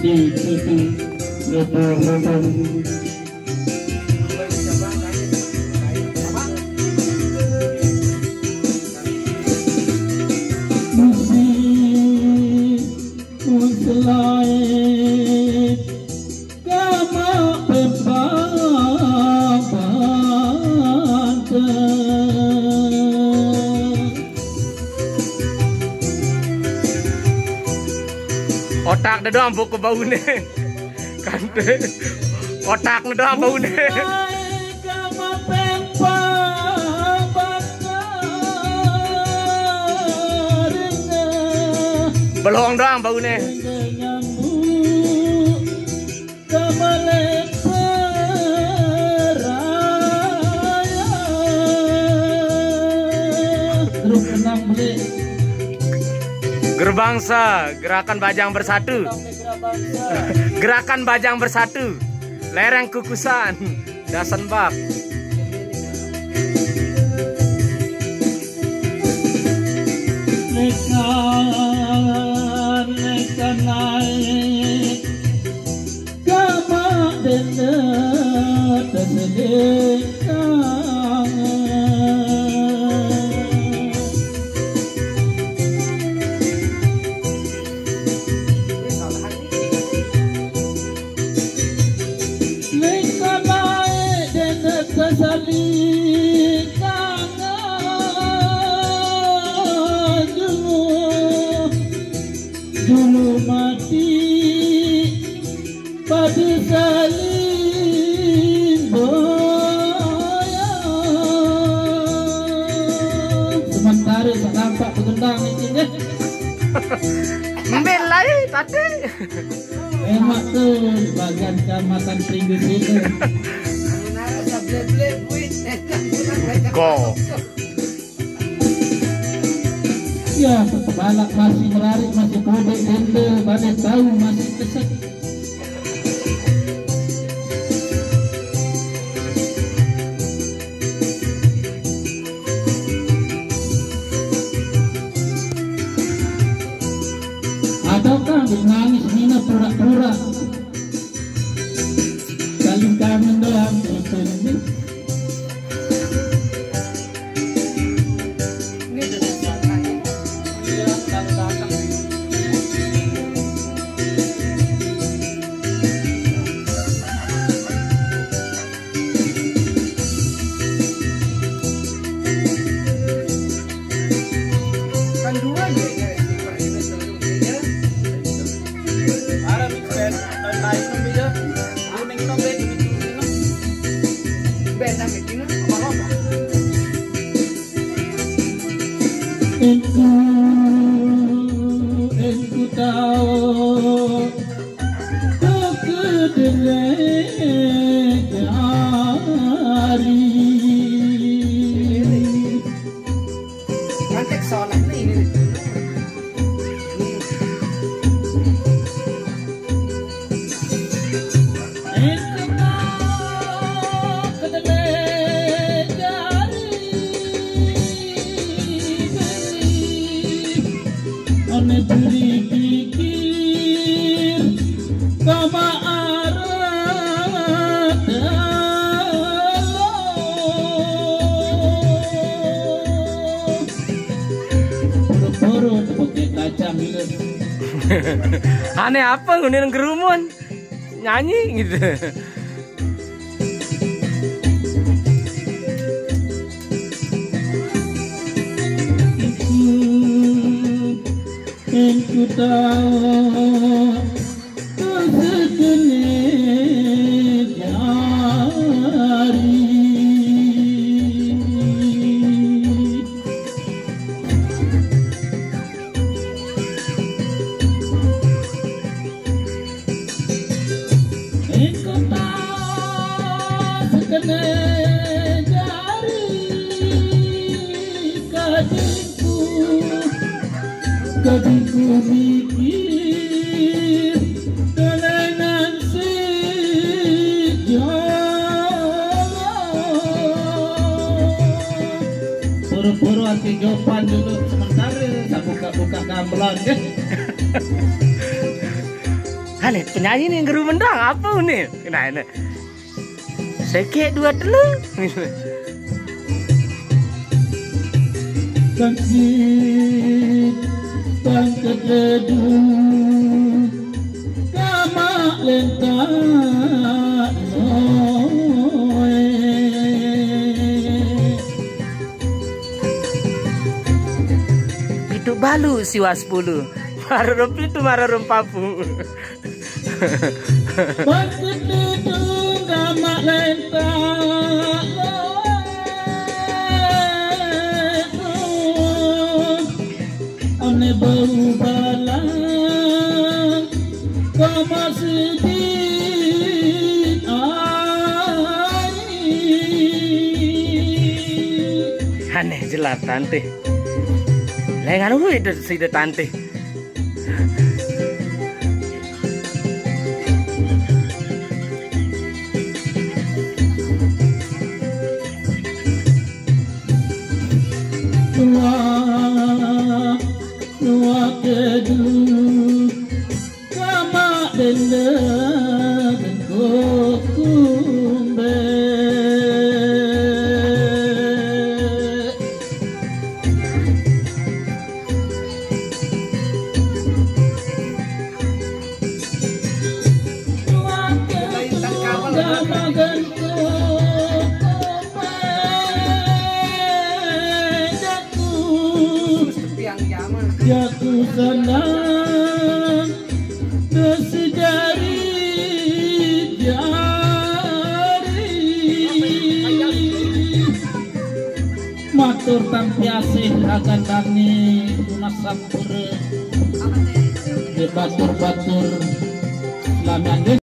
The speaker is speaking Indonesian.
di TV otak doang buku bau nih kan otak doang bau nih belong doang bau nih Gerbangsa, gerakan Bajang Bersatu. Gerakan Bajang Bersatu. Lereng Kukusan, Dasenbak. Lekan naik gama denda tersedekan. Saling kangen dulu mati pada saling boyang sementara tak nampak pengendang ini deh membelai tadi emak tuh bagian kecamatan Pringgus itu go. Ya, balak masih melarik, masih kode dende, badai tahu masih kesek. Ataukah nangis Nina pura-pura? Saling kangen doang, ini. Engkau tahu kedelai jari nanti soalnya ini berpikir kama arah poro-poro pakai kacang gitu. Aneh apa ngunin kerumun nyanyi gitu. Engkau tahu kesejenis jari engkau tahu sejenis jari kadingku mikir kelainan sejarah puru-puru hati jawaban dulu sementara saya buka-buka gamelan ya Aneh penyanyi nih geru mendang apa nih? Nah ini. Sekek dua dulu. Bangkit, bangkit ledung, kamak lentak noe. Itu balu siwa 10. Mararem itu mararem papu. Bangkit ledung, kamak lentak ane bau balang kama sedih Aneh jelas tante. Lengan lu itu si tante. Nuwa kedu kama denda dan kokumbe Nuwa kedu kama dan Jaku senang kesejari jari matur tampiasih akan kami tunasampur batur-batur lamian